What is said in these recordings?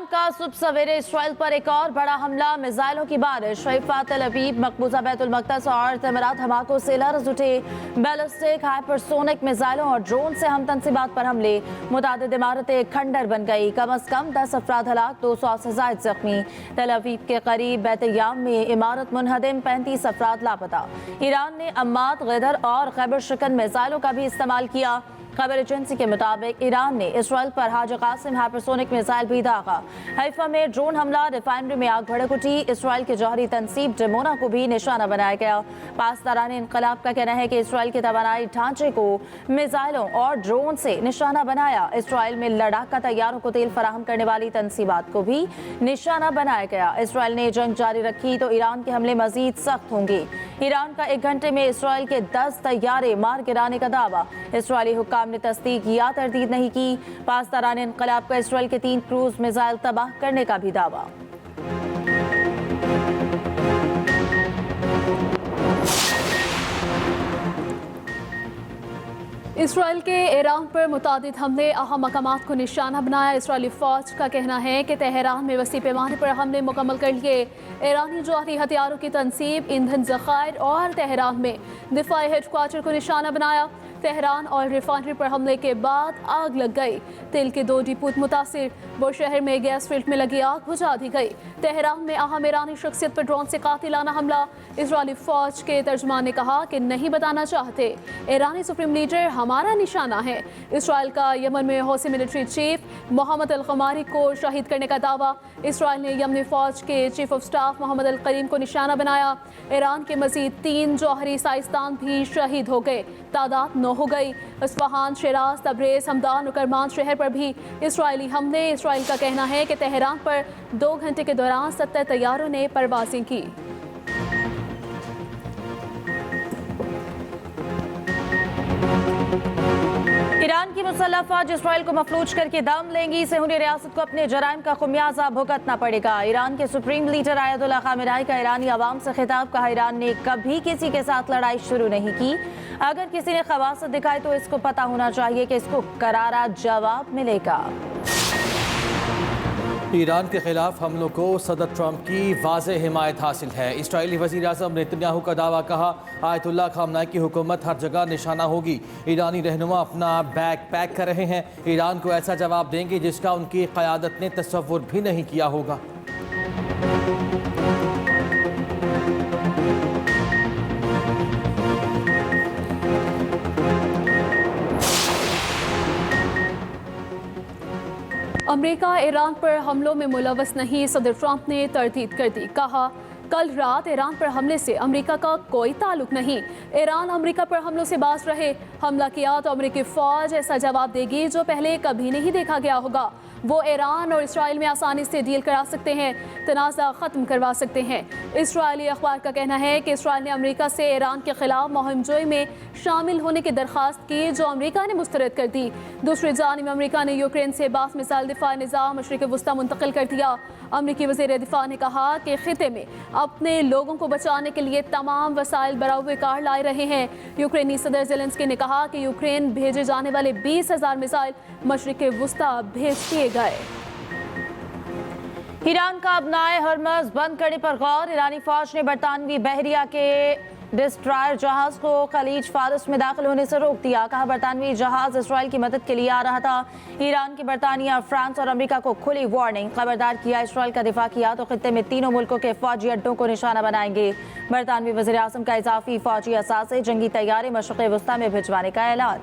का सुबह सवेरे इसराइल पर एक और बड़ा हमला, मिसाइलों की बारिश। हैफा, तेल अवीव, मकबूजा बैतुल मक़दस और तमरात धमाकों से लरज़ उठे। बैलिस्टिक, हाइपरसोनिक मिसाइलों और ड्रोन से हम तनसीबात पर हमले। मुतादिद इमारतें खंडर बन गई। कम अज कम 10 अफराद हलाक, 200 से ज़ायद जख्मी। तेल अवीव के करीब बैत-याम में इमारत मुनहदम, 35 अफराद लापता। ईरान ने अम्मात, गिदर और खैबर शिकन मिसाइलों का भी इस्तेमाल किया। खबर एजेंसी के मुताबिक ईरान ने इसराइल पर हाजी कासिम हाइपरसोनिक मिसाइल भी दागा। हैफा में ड्रोन हमला, रिफाइनरी में आग भड़क उठी। इसराइल के जौहरी तनसीब डिमोना को भी निशाना बनाया गया। पासदारान इनकलाब का कहना है कि इसराइल के तवानाई ढांचे को मिसाइलों और ड्रोन से निशाना बनाया। इसराइल में लड़ाका तैयारों को तेल फराहम करने वाली तनसीबात को भी निशाना बनाया गया। इसराइल ने जंग जारी रखी तो ईरान के हमले मजीद सख्त होंगे। ईरान का 1 घंटे में इसराइल के 10 तैयारे मार गिराने का दावा। इसराइली हुक्काम ने तस्दीक या तरदीद नहीं की। पासदारान इनकलाब का इसराइल के 3 क्रूज मिसाइल तबाह करने का भी दावा। इसराइल के ईरान पर मुतादिद हमले, अहम मकामात को निशाना बनाया। इसराइली फौज का कहना है कि तेहरान में वसी पैमाने पर हमले मुकम्मल कर लिए। ईरानी जौहरी हथियारों की तनसीब, ईंधन ज़खायर और तेहरान में दिफाई हेडक्वार्टर को निशाना बनाया। तेहरान और रिफाइनरी पर हमले के बाद आग लग गई। तेल के 2 डिपो मुतासिर। बुशहर में गैस फील्ड में लगी आग बुझा दी गई। तेहरान में अहम ईरानी शख्सियत पर ड्रोन से कातिलाना हमला। इसराइली फौज के तर्जुमान ने कहा कि नहीं बताना चाहते। ईरानी सुप्रीम लीडर हमारा निशाना है। इसराइल का यमन में हौसी मिलिट्री चीफ मोहम्मद अल क़मारी को शहीद करने का दावा। इसराइल ने यमनी फौज के चीफ ऑफ स्टाफ मोहम्मद अल करीम को निशाना बनाया। ईरान के मजीद 3 जौहरी साइंसदान भी शहीद हो गए। तादाद 9 हो गई। इस्फहान, शिराज, तबरेज, हमदान और करमान शहर पर भी इसराइली हमले। इसराइल का कहना है कि तेहरान पर 2 घंटे के दौरान 70 तैयारों ने परवाज़ें की। ईरान की मुसल्लह फौज इसराइल को मफलूज करके दम लेंगी। सहूनी रियासत को अपने जराइम का खुमियाजा भुगतना पड़ेगा। ईरान के सुप्रीम लीडर आयतुल्लाह खामेनी का ईरानी अवाम से खिताब। कहा, ईरान ने कभी किसी के साथ लड़ाई शुरू नहीं की। अगर किसी ने खबासत दिखाई तो इसको पता होना चाहिए कि इसको करारा जवाब मिलेगा। ईरान के खिलाफ हमलों को सदर ट्रंप की वाज़ेह हिमायत हासिल है। इस्राइली वज़ीर आज़म नेतन्याहू का दावा। कहा, आयतुल्लाह खामेनी की हुकूमत हर जगह निशाना होगी। ईरानी रहनुमा अपना बैग पैक कर रहे हैं। ईरान को ऐसा जवाब देंगे जिसका उनकी क़यादत ने तसव्वुर भी नहीं किया होगा। अमेरिका ईरान पर हमलों में मुलव्वस नहीं, सदर ट्रंप ने तरदीद कर दी। कहा, कल रात ईरान पर हमले से अमेरिका का कोई ताल्लुक नहीं। ईरान अमेरिका पर हमलों से बाज रहे। हमला किया तो अमेरिकी फ़ौज ऐसा जवाब देगी जो पहले कभी नहीं देखा गया होगा। वो ईरान और इसराइल में आसानी से डील करा सकते हैं, तनाज़ा ख़त्म करवा सकते हैं। इसराइली अखबार का कहना है कि इसराइल ने अमेरिका से ईरान के खिलाफ मुहिम-जोई में शामिल होने की दरख्वास्त की, जो अमेरिका ने मुस्तरद कर दी। दूसरी जानिब अमेरिका ने यूक्रेन से 22 मिसाइल दिफा निज़ाम मशरिक़ वस्ता मुंतकिल कर दिया। अमेरिकी वज़ीर दिफा ने कहा कि खिते में अपने लोगों को बचाने के लिए तमाम वसाइल बराबर कार लाए रहे हैं। यूक्रेनी सदर ज़ेलेंस्की ने कहा कि यूक्रेन भेजे जाने वाले 20,000 मिसाइल मशरिक़ वस्ता भेज दिए गए। ईरान का अपनाए हरमज़ बंद करने पर गौर। ईरानी फौज ने बरतानवी बहरिया के डिस्ट्रॉयर जहाज को खलीज फारिस में दाखिल होने से रोक दिया। कहा, बरतानवी जहाज इसराइल की मदद के लिए आ रहा था। ईरान की बरतानिया, फ्रांस और अमेरिका को खुली वार्निंग। खबरदार किया, इसराइल का दिफा किया तो खित्ते में तीनों मुल्कों के फौजी अड्डों को निशाना बनाएंगे। बरतानवी वज़ीर आज़म का इजाफी फौजी असासे, जंगी तैयारे मशरिक़ वस्ता में भिजवाने का ऐलान।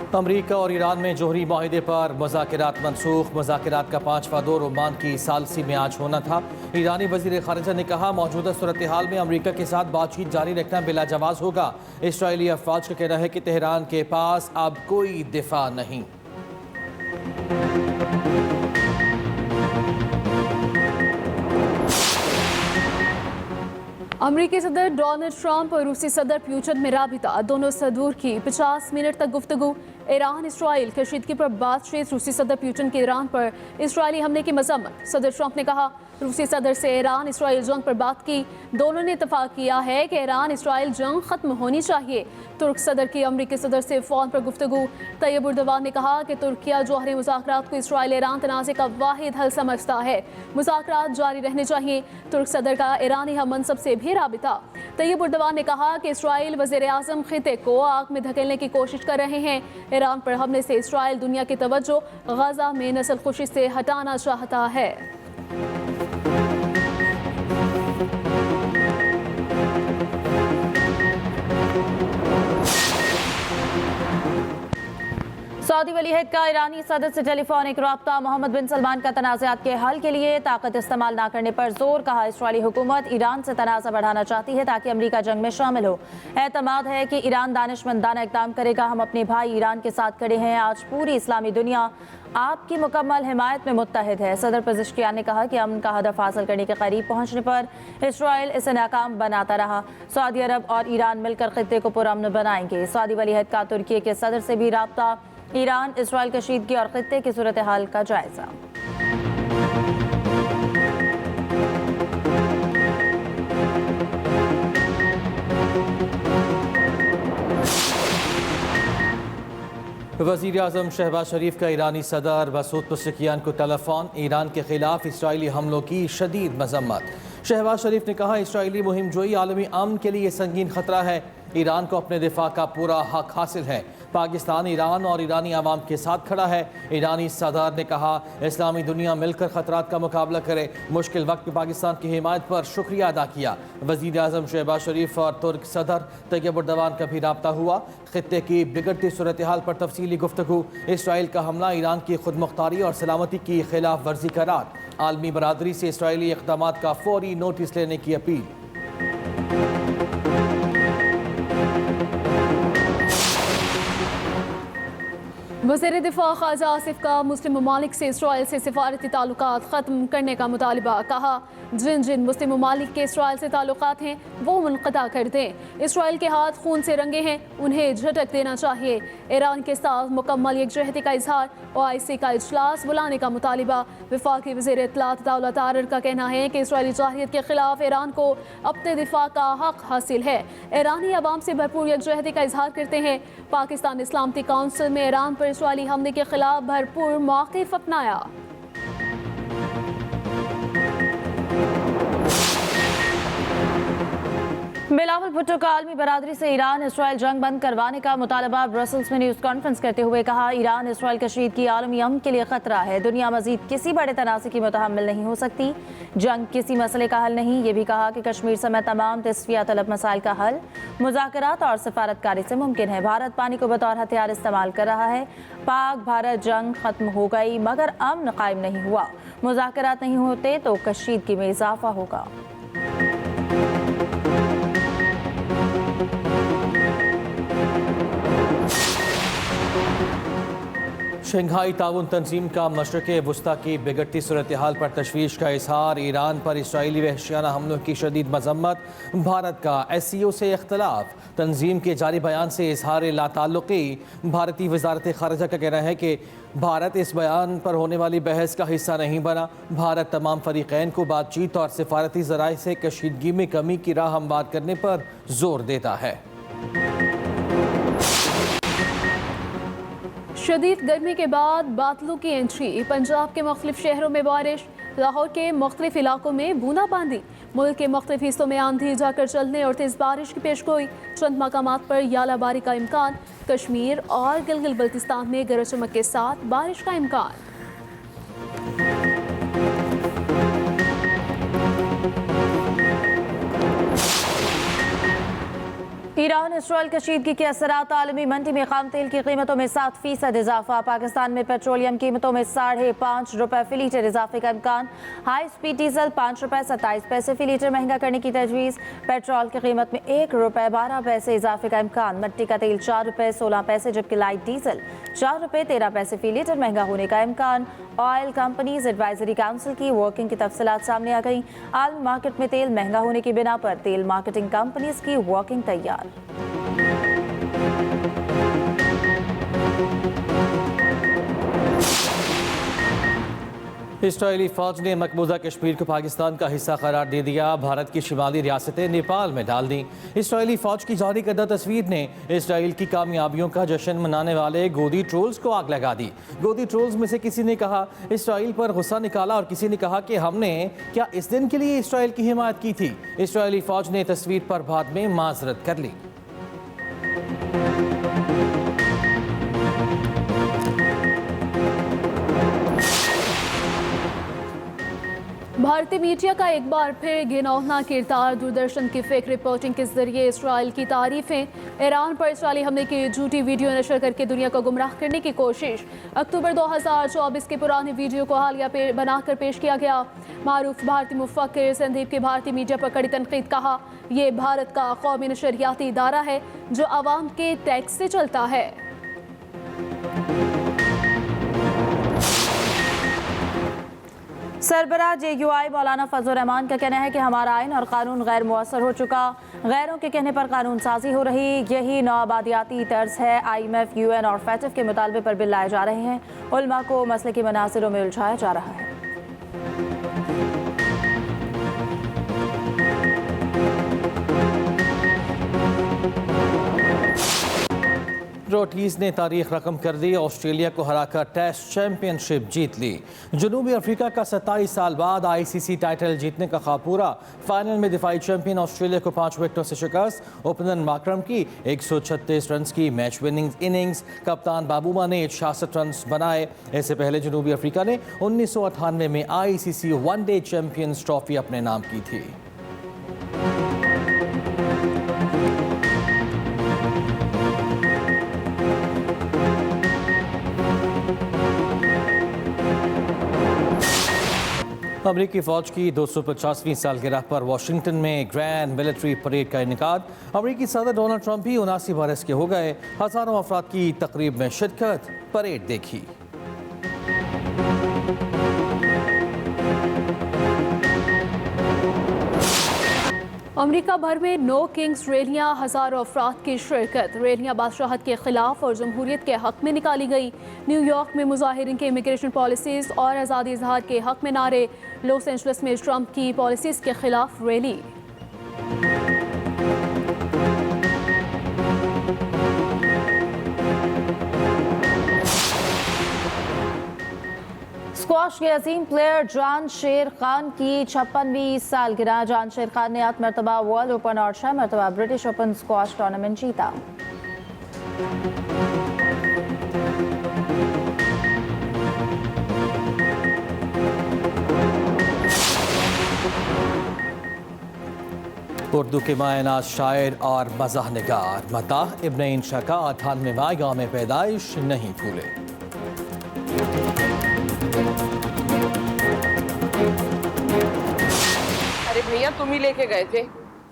अमरीका और ईरान में जोहरी माहिदे पर मुज़ाकरात मनसूख। मुज़ाकरात का 5वां दौर ओमान की सालसी में आज होना था। ईरानी वज़ीर ख़ारिजा ने कहा, मौजूदा सूरत हाल में अमरीका के साथ बातचीत जारी रखना बिलाजवाज़ होगा। इसराइली अफवाज का कहना है कि तेहरान के पास अब कोई दिफा नहीं। अमेरिकी सदर डोनाल्ड ट्रंप और रूसी सदर पुतिन में राबिता। दोनों सदूर की 50 मिनट तक गुफ्तगू। ईरान इसराइल कशीदगी पर बातचीत, रूसी सदर पुतिन के ईरान पर इसराइली हमले की मजम्मत। सदर ट्रंप ने कहा रूसी सदर से ईरान इसराइल जंग पर बात की। दोनों ने इतफाक किया है कि ईरान इसराइल जंग खत्म होनी चाहिए। तुर्क सदर की अमरीकी सदर से फ़ोन पर गुफ्तगू। तैयब उर्दवान ने कहा कि तुर्किया जौहरी मुज़ाकरात को इसराइल ईरान तनाज़े का वाहिद हल समझता है। मुज़ाकरात जारी रहने चाहिए। तुर्क सदर का ईरानी हम मनसब से भी राबिता। तैयब उर्दवान ने कहा कि इसराइल वज़ीर आज़म खिते को आग में धकेलने की कोशिश कर रहे हैं। ईरान पर हमले से इसराइल दुनिया की तवज्जो गजा में नस्ल खुशी से हटाना चाहता है। सऊदी वलीअहद का ईरानी सदर से टेलीफोनिक रब्ता। मोहम्मद बिन सलमान का तनाज़ात के हल के लिए ताकत इस्तेमाल न करने पर जोर। कहा इसराइली हुकूमत ईरान से तनाज़ा बढ़ाना चाहती है ताकि अमरीका जंग में शामिल हो। एतमाद है कि ईरान दानिशमंदाना इक़दाम करेगा। हम अपने भाई ईरान के साथ खड़े हैं। आज पूरी इस्लामी दुनिया आपकी मुकम्मल हिमायत में मुत्तहिद है। सदर पेज़ेश्कियान ने कहा कि अमन का हदफ हासिल करने के करीब पहुँचने पर इसराइल इसे नाकाम बनाता रहा। सऊदी अरब और ईरान मिलकर खित्ते को पुरअमन बनाएंगे। सऊदी वलीअहद का तुर्की के सदर से भी राब्ता। ईरान इसराइल कशीदगी और खित्ते की सूरत हाल का जायजा। वज़ीर आज़म शहबाज शरीफ का ईरानी सदर मसूद पेज़ेश्कियान को टेलीफोन। ईरान के खिलाफ इसराइली हमलों की शदीद मजम्मत। शहबाज शरीफ ने कहा इसराइली मुहिम जोई आलमी अमन के लिए संगीन खतरा है। ईरान को अपने दिफा का पूरा हक हासिल है। पाकिस्तान ईरान और ईरानी आवाम के साथ खड़ा है। ईरानी सदर ने कहा इस्लामी दुनिया मिलकर खतरात का मुकाबला करे। मुश्किल वक्त में पाकिस्तान की हिमायत पर शुक्रिया अदा किया। वज़ीर आज़म शहबाज शरीफ और तुर्क सदर तैयब उर्दवान का भी रब्ता हुआ। खित्ते की बिगड़ती सूरत हाल पर तफसीली गुफ्तगू। इसराइल का हमला ईरान की खुद मुख्तारी और सलामती की खिलाफ वर्जी करार। आलमी बरादरी से इसराइली इक़दामात का फौरी नोटिस लेने की अपील। वज़ीर दिफा ख्वाजा आसिफ का मुस्लिम ममालिक से इसराइल से सिफारती ताल्लुकात ख़त्म करने का मुतालबा। कहा जिन जिन मुस्लिम ममालिक के इसराइल से ताल्लुकात हैं वो मुनक़ता कर दें। इसराइल के हाथ खून से रंगे हैं, उन्हें झटक देना चाहिए। ईरान के साथ मुकम्मल यकजहती का इजहार। OIC का इजलास बुलाने का मुतालबा। वफाकी वज़ीर इत्तलात दौलत आरर का कहना है कि इसराइली जाहिलियत के खिलाफ ईरान को अपने दिफा का हक हासिल है। ईरानी अवाम से भरपूर यकजहती का इजहार करते हैं। पाकिस्तान इस्लामती काउंसिल में ईरान पर इसराइली हमले के खिलाफ भरपूर मौक़िफ़ अपनाया। बिलावल भुट्टो का आलमी बरादरी से ईरान इसराइल जंग बंद करवाने का मुतालबा। ब्रसल्स में न्यूज़ कॉन्फ्रेंस करते हुए कहा ईरान इसराइल कशीदगी आलमी अमन के लिए खतरा है। दुनिया मजीद किसी बड़े तनाज़े की मुतहम्मिल नहीं हो सकती। जंग किसी मसले का हल नहीं। ये भी कहा कि कश्मीर समेत तमाम तस्फिया तलब मसाइल का हल मुज़ाकरात और सफारतकारी से मुमकिन है। भारत पानी को बतौर हथियार इस्तेमाल कर रहा है। पाक भारत जंग खत्म हो गई मगर अमन कायम नहीं हुआ। मुज़ाकरात नहीं होते तो कशीदगी में इजाफा होगा। शंघाई ताउन तंजीम का मशरक़ वस्ता की बिगड़ती सूरत हाल पर तशवीश का इजहार। ईरान पर इसराइली वहशियाना हमलों की शदीद मजम्मत। भारत का SCO से इख्तलाफ। तंजीम के जारी बयान से इजहार लाताल्लुक़ी। भारतीय वजारत ख़ारिजा का कहना है कि भारत इस बयान पर होने वाली बहस का हिस्सा नहीं बना। भारत तमाम फ़रीक़ैन को बातचीत और सिफारती ज़राए से कशीदगी में कमी की राह हमवार करने पर जोर देता है। शदीद गर्मी के बाद बादलों की एंट्री। पंजाब के मुख्तलिफ शहरों में बारिश। लाहौर के मुख्तलिफ इलाकों में बूंदाबांदी। मुल्क के मुख्तलिफ हिस्सों में आंधी जाकर चलने और तेज़ बारिश की पेशगोई। चंद मकामात पर यालाबारी का इम्कान। कश्मीर और गिलगित बल्तिस्तान में गरज चमक के साथ बारिश का इम्कान। ईरान इसराइल कशीदगी के असरात। आलमी मंडी में खाम तेल की कीमतों में 7% इजाफा। पाकिस्तान में पेट्रोलियम कीमतों में ₹5.5 फी लीटर इजाफे का इम्कान। हाई स्पीड डीजल ₹5.27 फी लीटर महंगा करने की तजवीज़। पेट्रोल की कीमत में ₹1.12 इजाफे का इम्कान। मट्टी का तेल ₹4.16 जबकि लाइट डीजल ₹4.13 फी लीटर महंगा होने का इम्कान। ऑयल कंपनीज एडवाइजरी काउंसिल की वर्किंग की तफसीलात सामने आ गई। आलमी मार्केट में तेल महंगा होने की बिना पर तेल मार्केटिंग कंपनीज की वर्किंग तैयार। इसराइली फौज ने मकबूजा कश्मीर को पाकिस्तान का हिस्सा करार दे दिया। भारत की शिमाली रियासतें नेपाल में डाल दी। इसराइली फौज की जारी करदा तस्वीर ने इसराइल की कामयाबियों का जश्न मनाने वाले गोदी ट्रोल्स को आग लगा दी। गोदी ट्रोल्स में से किसी ने कहा इसराइल पर गुस्सा निकाला और किसी ने कहा कि हमने क्या इस दिन के लिए इसराइल की हिमायत की थी। इसराइली फौज ने तस्वीर पर बाद में माजरत कर ली। भारतीय मीडिया का एक बार फिर घिनौना किरदार। दूरदर्शन की फेक रिपोर्टिंग के जरिए इसराइल की तारीफें, ईरान पर इसराइली हमले की झूठी वीडियो नशर करके दुनिया को गुमराह करने की कोशिश। अक्टूबर 2024 के पुराने वीडियो को हालिया बनाकर पेश किया गया। मारूफ भारतीय मुफक्किर संदीप की भारतीय मीडिया पर कड़ी तनकीद। कहा यह भारत का कौमी नशरियाती इदारा है जो आवाम के टैक्स से चलता है। सरबराह JUI मौलाना फजल रहमान का कहना है कि हमारा आइन और कानून गैर मुअस्सर हो चुका, गैरों के कहने पर कानून साजी हो रही, यही नौआबादियाती तर्ज है। IMF, UN और FATF के मुतालबे पर बिल लाए जा रहे हैं। उलमा को मसले की मनासिरों में उलझाया जा रहा है। रोटीज ने तारीख रकम कर दी। ऑस्ट्रेलिया को हराकर टेस्ट चैंपियनशिप जीत ली। जनूबी अफ्रीका का 27 साल बाद ICC टाइटल जीतने का ख्वाब पूरा। फाइनल में दिफाई चैंपियन ऑस्ट्रेलिया को 5 विकेटों से शिकस्त। ओपनर माकरम की 136 रन की मैच विनिंग इनिंग्स। कप्तान बाबूमा ने 66 रन बनाए। इससे पहले जनूबी अफ्रीका ने 1998 में ICC वनडे चैंपियंस ट्रॉफी अपने नाम की थी। अमरीकी फौज की 250वीं सालगिरह पर वाशिंगटन में ग्रैंड मिलिट्री परेड का इनेकाद। अमरीकी सदर डोनाल्ड ट्रंप भी 79 बरस के हो गए। हजारों अफराद की तकरीब में शिरकत, परेड देखी। अमेरिका भर में नो किंग्स रैलियां, हजारों अफराद की शिरकत। रैलियां बादशाहत के खिलाफ और जमहूरियत के हक में निकाली गई। न्यूयॉर्क में मुजाहिरीन के इमिग्रेशन पॉलिसीज और आज़ादी इजहार के हक में नारे। लॉस एंजलिस में ट्रंप की पॉलिसीज के खिलाफ रैली। स्क्वॉश के अजीम प्लेयर जानशेर खान की 56वीं सालगिरह। जानशेर खान ने 8 मरतबा वर्ल्ड ओपन और 6 मरतबा ब्रिटिश ओपन स्क्वॉश टूर्नामेंट जीता। उर्दू के मायनाज शायर और मज़ाह निगार मदाह इब्न इंशा का 98वां गाँव में पैदाइश नहीं भूले। अरे भैया तुम ही लेके गए थे,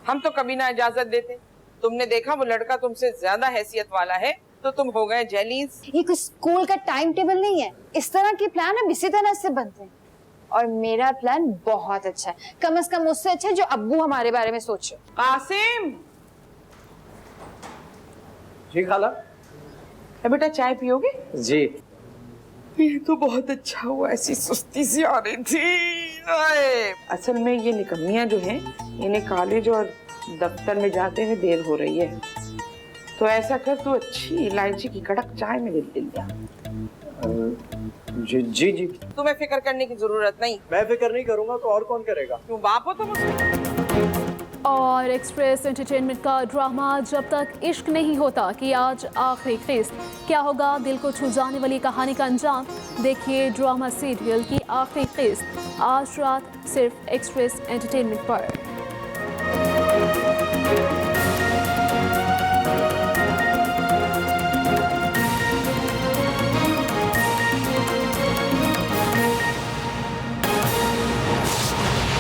हम तो कभी ना इजाजत देते। तुमने देखा वो लड़का तुमसे ज्यादा हैसियत वाला है तो तुम हो गए जेलीज। ये कुछ स्कूल का टाइम टेबल नहीं है। इस तरह के प्लान अब इसी तरह से बनते हैं और मेरा प्लान बहुत अच्छा है, कम से कम उससे अच्छा है जो अब्बू हमारे बारे में सोचे। कासिम जी खाला। बेटा चाय पियोगे? जी। ये तो बहुत अच्छा हुआ, ऐसी सुस्ती सी आ रही थी। असल में ये निकम्मियां जो हैं इन्हें कॉलेज और दफ्तर में जाते हुए देर हो रही है, तो ऐसा कर तू अच्छी इलायची की कड़क चाय में दिल दिया। जी जी जी। तुम्हें फिक्र करने की जरूरत नहीं। मैं फिक्र नहीं करूंगा तो और कौन करेगा? क्यों बाप हो तुम उसके? और एक्सप्रेस एंटरटेनमेंट का ड्रामा जब तक इश्क नहीं होता कि आज आखिरी किस्त। क्या होगा दिल को छू जाने वाली कहानी का अंजाम? देखिए ड्रामा सीरियल की आखिरी किस्त आज रात सिर्फ एक्सप्रेस एंटरटेनमेंट पर।